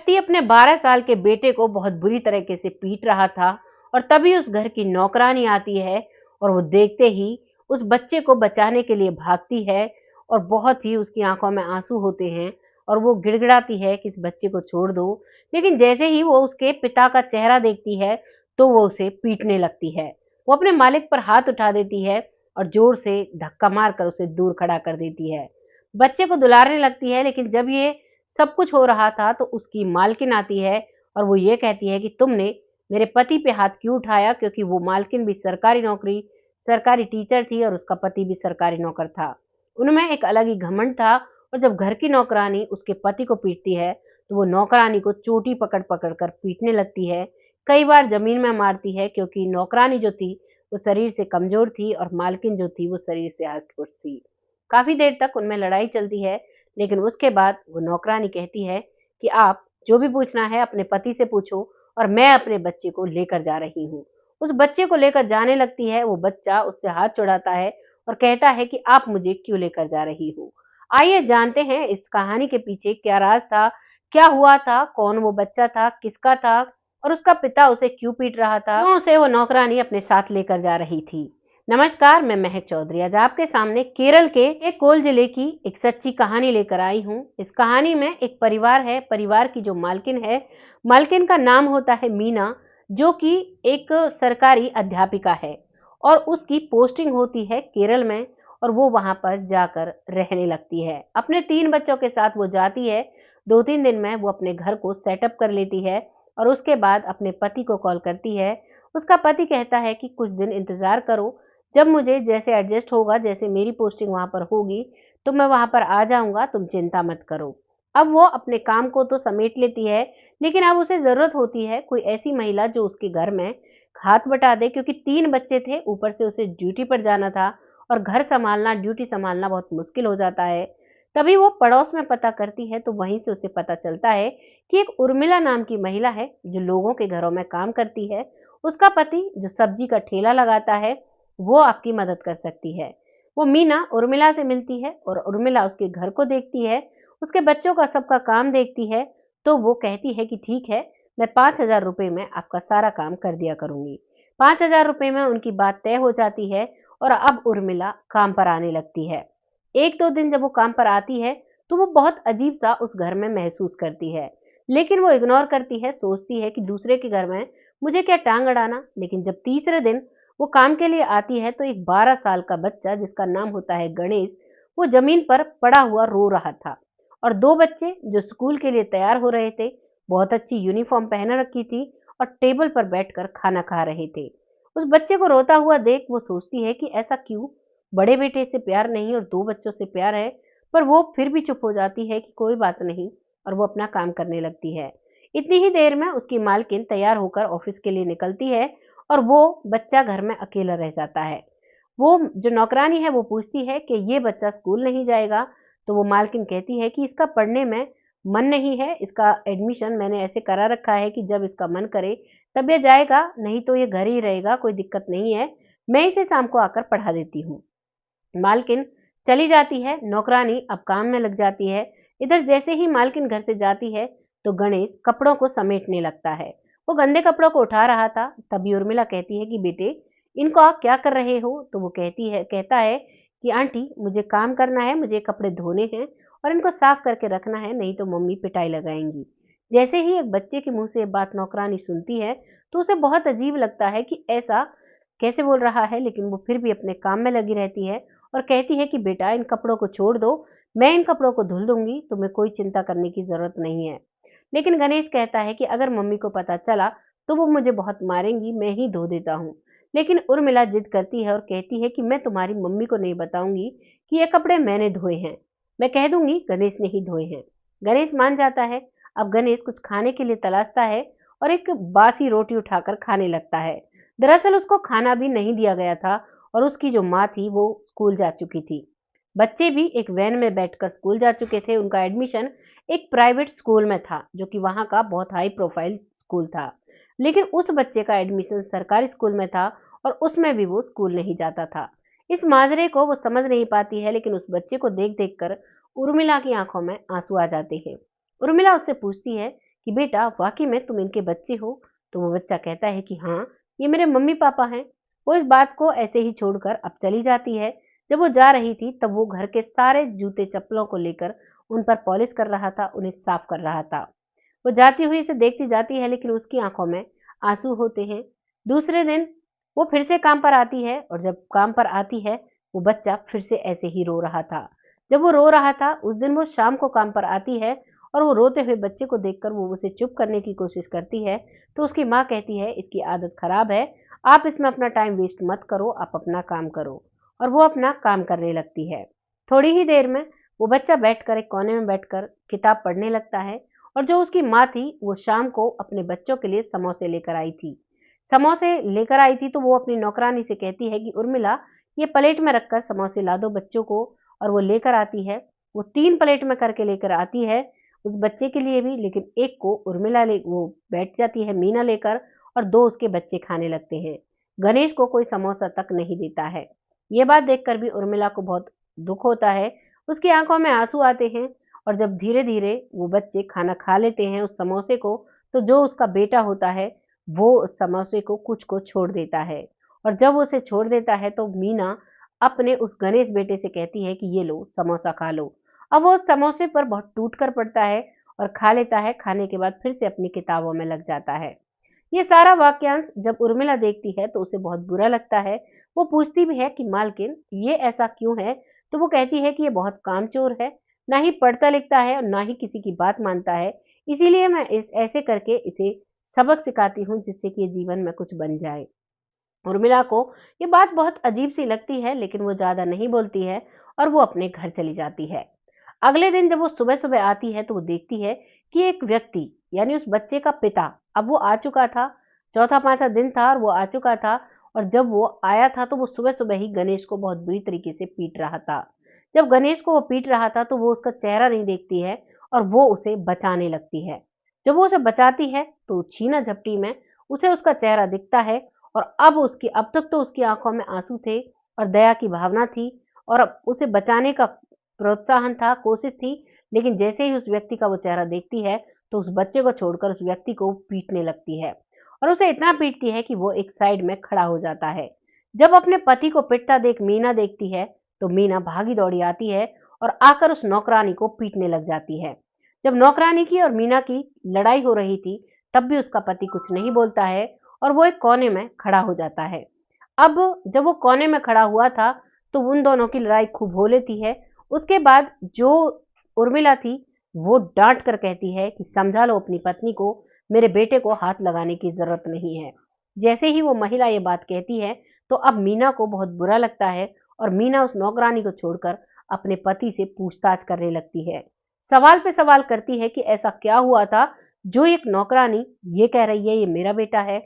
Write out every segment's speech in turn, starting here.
व्यक्ति अपने 12 साल के बेटे को बहुत बुरी तरीके से पीट रहा था और तभी उस घर की नौकरानी आती है और वो देखते ही उस बच्चे को बचाने के लिए भागती है और बहुत ही उसकी आंखों में आंसू होते हैं और वो गिड़गिड़ाती है कि इस बच्चे को छोड़ दो। लेकिन जैसे ही वो उसके पिता का चेहरा देखती है तो वो उसे पीटने लगती है। वो अपने मालिक पर हाथ उठा देती है और जोर से धक्का मारकर उसे दूर खड़ा कर देती है। बच्चे को दुलारने लगती है, लेकिन जब ये सब कुछ हो रहा था तो उसकी मालकिन आती है और वो ये कहती है कि तुमने मेरे पति पे हाथ क्यों उठाया, क्योंकि वो मालकिन भी सरकारी टीचर थी और उसका पति भी सरकारी नौकर था। उनमें एक अलग ही घमंड था और जब घर की नौकरानी उसके पति को पीटती है तो वो नौकरानी को चोटी पकड़ पकड़ कर पीटने लगती है। कई बार जमीन में मारती है, क्योंकि नौकरानी जो थी वो शरीर से कमजोर थी और मालकिन जो थी वो शरीर से हष्ट-पुष्ट थी। काफी देर तक उनमें लड़ाई चलती है, लेकिन उसके बाद वो नौकरानी कहती है कि आप जो भी पूछना है अपने पति से पूछो और मैं अपने बच्चे को लेकर जा रही हूँ। उस बच्चे को लेकर जाने लगती है। वो बच्चा उससे हाथ छुड़ाता है और कहता है कि आप मुझे क्यों लेकर जा रही हो। आइए जानते हैं इस कहानी के पीछे क्या राज था, क्या हुआ था, कौन वो बच्चा था, किसका था और उसका पिता उसे क्यों पीट रहा था, क्यों उसे वो नौकरानी अपने साथ लेकर जा रही थी। नमस्कार, मैं महक चौधरी आज आपके सामने केरल के एक कोल जिले की एक सच्ची कहानी लेकर आई हूँ। इस कहानी में एक परिवार है। परिवार की जो मालकिन है, मालकिन का नाम होता है मीना, जो कि एक सरकारी अध्यापिका है और उसकी पोस्टिंग होती है केरल में और वो वहां पर जाकर रहने लगती है। अपने 3 बच्चों के साथ वो जाती है। 2-3 दिन में वो अपने घर को सेटअप कर लेती है और उसके बाद अपने पति को कॉल करती है। उसका पति कहता है कि कुछ दिन इंतजार करो, जब मुझे जैसे एडजस्ट होगा, जैसे मेरी पोस्टिंग वहां पर होगी तो मैं वहां पर आ जाऊंगा, तुम चिंता मत करो। अब वो अपने काम को तो समेट लेती है, लेकिन अब उसे जरूरत होती है कोई ऐसी महिला जो उसके घर में हाथ बटा दे, क्योंकि 3 बच्चे थे, ऊपर से उसे ड्यूटी पर जाना था और घर संभालना, ड्यूटी संभालना बहुत मुश्किल हो जाता है। तभी वो पड़ोस में पता करती है तो वहीं से उसे पता चलता है कि एक उर्मिला नाम की महिला है जो लोगों के घरों में काम करती है। उसका पति जो सब्जी का ठेला लगाता है, वो आपकी मदद कर सकती है। वो मीना उर्मिला से मिलती है और उर्मिला उसके घर को देखती है, उसके बच्चों का सबका काम देखती है। तो वो कहती है कि ठीक है, मैं 5,000 रुपये में आपका सारा काम कर दिया करूंगी। 5,000 रुपये में उनकी बात तय हो जाती है और अब उर्मिला काम पर आने लगती है। 1-2 दिन जब वो काम पर आती है तो वो बहुत अजीब सा उस घर में महसूस करती है, लेकिन वो इग्नोर करती है, सोचती है कि दूसरे के घर में मुझे क्या टांग अड़ाना। लेकिन जब तीसरे दिन वो काम के लिए आती है तो एक 12 साल का बच्चा जिसका नाम होता है गणेश, वो जमीन पर पड़ा हुआ रो रहा था और 2 बच्चे जो स्कूल के लिए तैयार हो रहे थे, बहुत अच्छी यूनिफॉर्म पहन रखी थी और टेबल पर बैठकर खाना खा रहे थे। उस बच्चे को रोता हुआ देख वो सोचती है कि ऐसा क्यों, बड़े बेटे से प्यार नहीं और 2 बच्चों से प्यार है, पर वो फिर भी चुप हो जाती है कि कोई बात नहीं और वो अपना काम करने लगती है। इतनी ही देर में उसकी मालकिन तैयार होकर ऑफिस के लिए निकलती है और वो बच्चा घर में अकेला रह जाता है। वो जो नौकरानी है वो पूछती है कि ये बच्चा स्कूल नहीं जाएगा, तो वो मालकिन कहती है कि इसका पढ़ने में मन नहीं है, इसका एडमिशन मैंने ऐसे करा रखा है कि जब इसका मन करे तब ये जाएगा, नहीं तो ये घर ही रहेगा, कोई दिक्कत नहीं है, मैं इसे शाम को आकर पढ़ा देती हूँ। मालकिन चली जाती है, नौकरानी अब काम में लग जाती है। इधर जैसे ही मालकिन घर से जाती है तो गणेश कपड़ों को समेटने लगता है। वो गंदे कपड़ों को उठा रहा था, तभी उर्मिला कहती है कि बेटे इनको आप क्या कर रहे हो। तो वो कहता है कि आंटी मुझे काम करना है, मुझे कपड़े धोने हैं और इनको साफ करके रखना है, नहीं तो मम्मी पिटाई लगाएंगी। जैसे ही एक बच्चे के मुंह से ये बात नौकरानी सुनती है तो उसे बहुत अजीब लगता है कि ऐसा कैसे बोल रहा है, लेकिन वो फिर भी अपने काम में लगी रहती है और कहती है कि बेटा इन कपड़ों को छोड़ दो, मैं इन कपड़ों को धुल दूंगी, तुम्हें कोई चिंता करने की जरूरत नहीं है। लेकिन गणेश कहता है कि अगर मम्मी को पता चला तो वो मुझे बहुत मारेंगी, मैं ही धो देता हूँ। लेकिन उर्मिला जिद करती है और कहती है कि मैं तुम्हारी मम्मी को नहीं बताऊंगी कि ये कपड़े मैंने धोए हैं, मैं कह दूंगी गणेश ने ही धोए हैं। गणेश मान जाता है। अब गणेश कुछ खाने के लिए तलाशता है और एक बासी रोटी उठाकर खाने लगता है। दरअसल उसको खाना भी नहीं दिया गया था और उसकी जो माँ थी वो स्कूल जा चुकी थी। बच्चे भी एक वैन में बैठकर स्कूल जा चुके थे। उनका एडमिशन एक प्राइवेट स्कूल में था जो कि वहां का बहुत हाई प्रोफाइल स्कूल था, लेकिन उस बच्चे का एडमिशन सरकारी स्कूल में था और उसमें भी वो स्कूल नहीं जाता था। इस माजरे को वो समझ नहीं पाती है, लेकिन उस बच्चे को देख देख कर उर्मिला की आंखों में आंसू आ जाते हैं। उर्मिला उससे पूछती है कि बेटा वाकई में तुम इनके बच्चे हो? तो वो बच्चा कहता है कि हाँ, ये मेरे मम्मी पापा हैं। वो इस बात को ऐसे ही छोड़कर अब चली जाती है। जब वो जा रही थी तब वो घर के सारे जूते चप्पलों को लेकर उन पर पॉलिश कर रहा था, उन्हें साफ कर रहा था। वो जाती हुई इसे देखती जाती है, लेकिन उसकी आंखों में आंसू होते हैं। दूसरे दिन वो फिर से काम पर आती है, और जब काम पर आती है वो बच्चा फिर से ऐसे ही रो रहा था। जब वो रो रहा था उस दिन वो शाम को काम पर आती है, और वो रोते हुए बच्चे को देखकर वो उसे चुप करने की कोशिश करती है। तो उसकी माँ कहती है, इसकी आदत खराब है, आप इसमें अपना टाइम वेस्ट मत करो, आप अपना काम करो। और वो अपना काम करने लगती है। थोड़ी ही देर में वो बच्चा बैठकर एक कोने में बैठकर किताब पढ़ने लगता है, और जो उसकी माँ थी वो शाम को अपने बच्चों के लिए समोसे लेकर आई थी। समोसे लेकर आई थी तो वो अपनी नौकरानी से कहती है कि उर्मिला, ये प्लेट में रखकर समोसे ला दो बच्चों को। और वो लेकर आती है। वो 3 प्लेट में करके लेकर आती है उस बच्चे के लिए भी, लेकिन एक को उर्मिला ले वो बैठ जाती है मीना लेकर, और 2 उसके बच्चे खाने लगते हैं। गणेश को कोई समोसा तक नहीं देता है। ये बात देखकर भी उर्मिला को बहुत दुख होता है। उसकी आंखों में आंसू आते हैं। और जब धीरे धीरे वो बच्चे खाना खा लेते हैं उस समोसे को, तो जो उसका बेटा होता है वो उस समोसे को कुछ को छोड़ देता है। और जब उसे छोड़ देता है तो मीना अपने उस गणेश बेटे से कहती है कि ये लो समोसा खा लो। अब वो उस समोसे पर बहुत टूट कर पड़ता है और खा लेता है। खाने के बाद फिर से अपनी किताबों में लग जाता है। ये सारा वाक्यांश जब उर्मिला देखती है तो उसे बहुत बुरा लगता है। वो पूछती भी है कि मालकिन ये ऐसा क्यों है? तो वो कहती है कि ये बहुत कामचोर है, ना ही पढ़ता लिखता है और ना ही किसी की बात मानता है। इसीलिए मैं इस ऐसे करके इसे सबक सिखाती हूँ, जिससे कि ये जीवन में कुछ बन जाए। उर्मिला को ये बात बहुत अजीब सी लगती है, लेकिन वो ज्यादा नहीं बोलती है और वो अपने घर चली जाती है। अगले दिन जब वो सुबह सुबह आती है तो वो देखती है कि एक व्यक्ति, यानी उस बच्चे का पिता, अब वो आ चुका था। चौथा पांचवा दिन था और वो आ चुका था। और जब वो आया था तो वो सुबह सुबह ही गणेश को बहुत बुरी तरीके से पीट रहा था। जब गणेश को वो पीट रहा था तो वो उसका चेहरा नहीं देखती है, और वो उसे बचाने लगती है। जब वो उसे बचाती है तो छीना झपटी में उसे उसका चेहरा दिखता है। और अब तक तो उसकी आंखों में आंसू थे और दया की भावना थी, और अब उसे बचाने का प्रोत्साहन था, कोशिश थी। लेकिन जैसे ही उस व्यक्ति का वो चेहरा देखती है तो उस बच्चे को छोड़कर उस व्यक्ति को पीटने लगती है, और उसे इतना पीटती है कि वो एक साइड में खड़ा हो जाता है। जब अपने पति को पिटता देख मीना देखती है तो मीना भागी दौड़ी आती है और आकर उस नौकरानी को पीटने लग जाती है। जब नौकरानी की और मीना की लड़ाई हो रही थी तब भी उसका पति कुछ नहीं बोलता है, और वो एक कोने में खड़ा हो जाता है। अब जब वो कोने में खड़ा हुआ था तो उन दोनों की लड़ाई खूब हो लेती है। उसके बाद जो उर्मिला थी वो डांट कर कहती है कि समझा लो अपनी पत्नी को, मेरे बेटे को हाथ लगाने की जरूरत नहीं है। जैसे ही वो महिला ये बात कहती है तो अब मीना को बहुत बुरा लगता है, और मीना उस नौकरानी को छोड़कर अपने पति से पूछताछ करने लगती है। सवाल पे सवाल करती है कि ऐसा क्या हुआ था जो एक नौकरानी ये कह रही है ये मेरा बेटा है।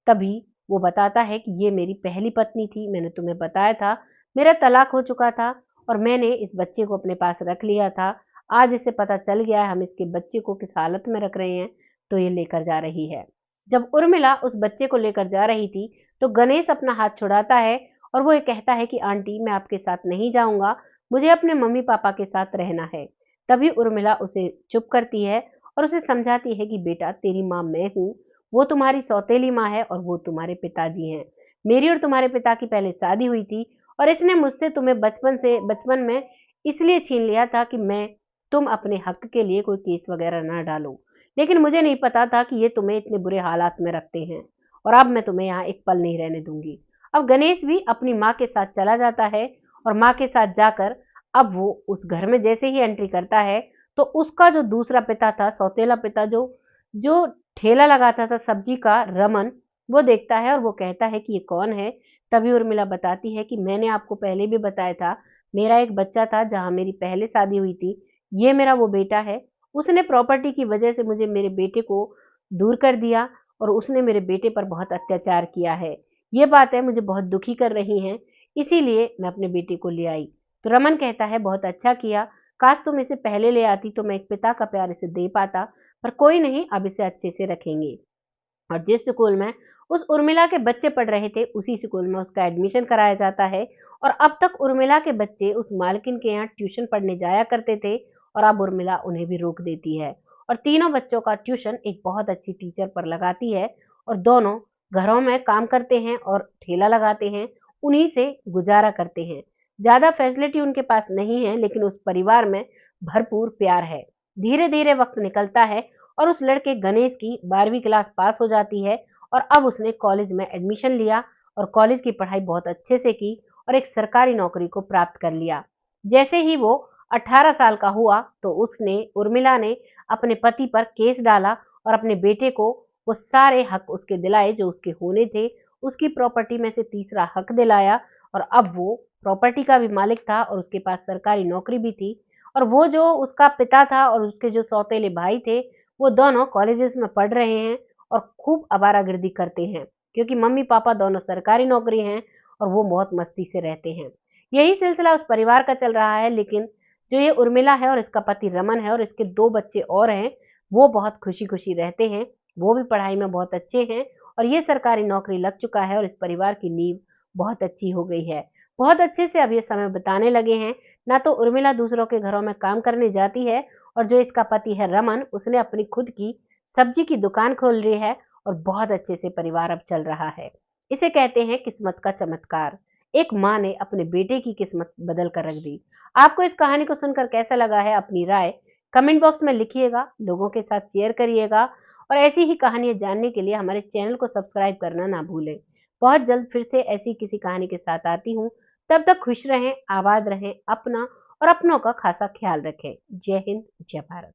तभी वो बताता है कि ये मेरी पहली पत्नी थी, मैंने तुम्हें बताया था, मेरा तलाक हो चुका था और मैंने इस बच्चे को अपने पास रख लिया था। आज इसे पता चल गया है हम इसके बच्चे को किस हालत में रख रहे हैं, तो ये लेकर जा रही है। जब उर्मिला उस बच्चे को लेकर जा रही थी तो गणेश अपना हाथ छुड़ाता है, और वो ये कहता है कि आंटी मैं आपके साथ नहीं जाऊंगा, मुझे अपने मम्मी पापा के साथ रहना है। तभी उर्मिला उसे चुप करती है और उसे समझाती है कि बेटा तेरी माँ मैं हूँ, वो तुम्हारी सौतेली माँ है और वो तुम्हारे पिताजी हैं। मेरी और तुम्हारे पिता की पहले शादी हुई थी, और इसने मुझसे तुम्हें बचपन में इसलिए छीन लिया था कि मैं तुम अपने हक के लिए कोई केस वगैरह ना डालो। लेकिन मुझे नहीं पता था कि ये तुम्हें इतने बुरे हालात में रखते हैं, और अब मैं तुम्हें यहाँ एक पल नहीं रहने दूंगी। अब गणेश भी अपनी माँ के साथ चला जाता है, और माँ के साथ जाकर अब वो उस घर में जैसे ही एंट्री करता है तो उसका जो दूसरा पिता था, सौतेला पिता, जो जो ठेला लगाता था सब्जी का, रमन, वो देखता है और वो कहता है कि ये कौन है। तभी उर्मिला बताती है कि मैंने आपको पहले भी बताया था, मेरा एक बच्चा था जहां मेरी पहले शादी हुई थी, ये मेरा वो बेटा है। उसने प्रॉपर्टी की वजह से मुझे मेरे बेटे को दूर कर दिया, और उसने मेरे बेटे पर बहुत अत्याचार किया है। ये बातें मुझे बहुत दुखी कर रही हैं, इसीलिए मैं अपने बेटे को ले आई। तो रमन कहता है बहुत अच्छा किया, काश तुम इसे पहले ले आती तो मैं एक पिता का प्यार इसे दे पाता, पर कोई नहीं, अब इसे अच्छे से रखेंगे। और जिस स्कूल में उस उर्मिला के बच्चे पढ़ रहे थे उसी स्कूल में उसका एडमिशन कराया जाता है। और अब तक उर्मिला के बच्चे उस मालकिन के यहाँ ट्यूशन पढ़ने जाया करते थे, और अब उर्मिला उन्हें भी रोक देती है। और तीनों बच्चों का ट्यूशन एक बहुत अच्छी टीचर पर लगाती है और दोनों घरों में काम करते हैं और ठेला लगाते हैं, उन्हीं से गुजारा करते हैं। ज़्यादा फैसिलिटी उनके पास नहीं है, लेकिन उस परिवार में भरपूर प्यार है। धीरे-धीरे वक़्त निकलता है और उस लड़के गणेश की 12वीं क्लास पास हो जाती है और अब उसने कॉलेज में एडमिशन लिया और कॉलेज की पढ़ाई बहुत अच्छे से की और एक सरकारी नौकरी को प्राप्त कर लिया। जैसे ही वो 18 साल का हुआ तो उर्मिला ने अपने पति पर केस डाला और अपने बेटे को वो सारे हक उसके दिलाए जो उसके होने थे। उसकी प्रॉपर्टी में से तीसरा हक दिलाया और अब वो प्रॉपर्टी का भी मालिक था और उसके पास सरकारी नौकरी भी थी। और वो जो उसका पिता था और उसके जो सौतेले भाई थे, वो दोनों कॉलेजेस में पढ़ रहे हैं और खूब आवारागर्दी करते हैं, क्योंकि मम्मी पापा दोनों सरकारी नौकरी हैं और वो बहुत मस्ती से रहते हैं। यही सिलसिला उस परिवार का चल रहा है, लेकिन जो ये उर्मिला है और इसका पति रमन है और इसके 2 बच्चे और हैं, वो बहुत खुशी-खुशी रहते हैं। वो भी पढ़ाई में बहुत अच्छे हैं और ये सरकारी नौकरी लग चुका है और इस परिवार की नींव बहुत अच्छी हो गई है। बहुत अच्छे से अब ये समय बिताने लगे हैं। ना तो उर्मिला दूसरों के घरों में काम करने जाती है और जो इसका पति है रमन, उसने अपनी खुद की सब्जी की दुकान खोल ली है और बहुत अच्छे से परिवार अब चल रहा है। इसे कहते हैं किस्मत का चमत्कार। एक माँ ने अपने बेटे की किस्मत बदल कर रख दी। आपको इस कहानी को सुनकर कैसा लगा है? अपनी राय कमेंट बॉक्स में लिखिएगा, लोगों के साथ शेयर करिएगा और ऐसी ही कहानियाँ जानने के लिए हमारे चैनल को सब्सक्राइब करना ना भूलें। बहुत जल्द फिर से ऐसी किसी कहानी के साथ आती हूँ। तब तक खुश रहें, आबाद रहें, अपना और अपनों का खासा ख्याल रखें। जय हिंद, जय भारत।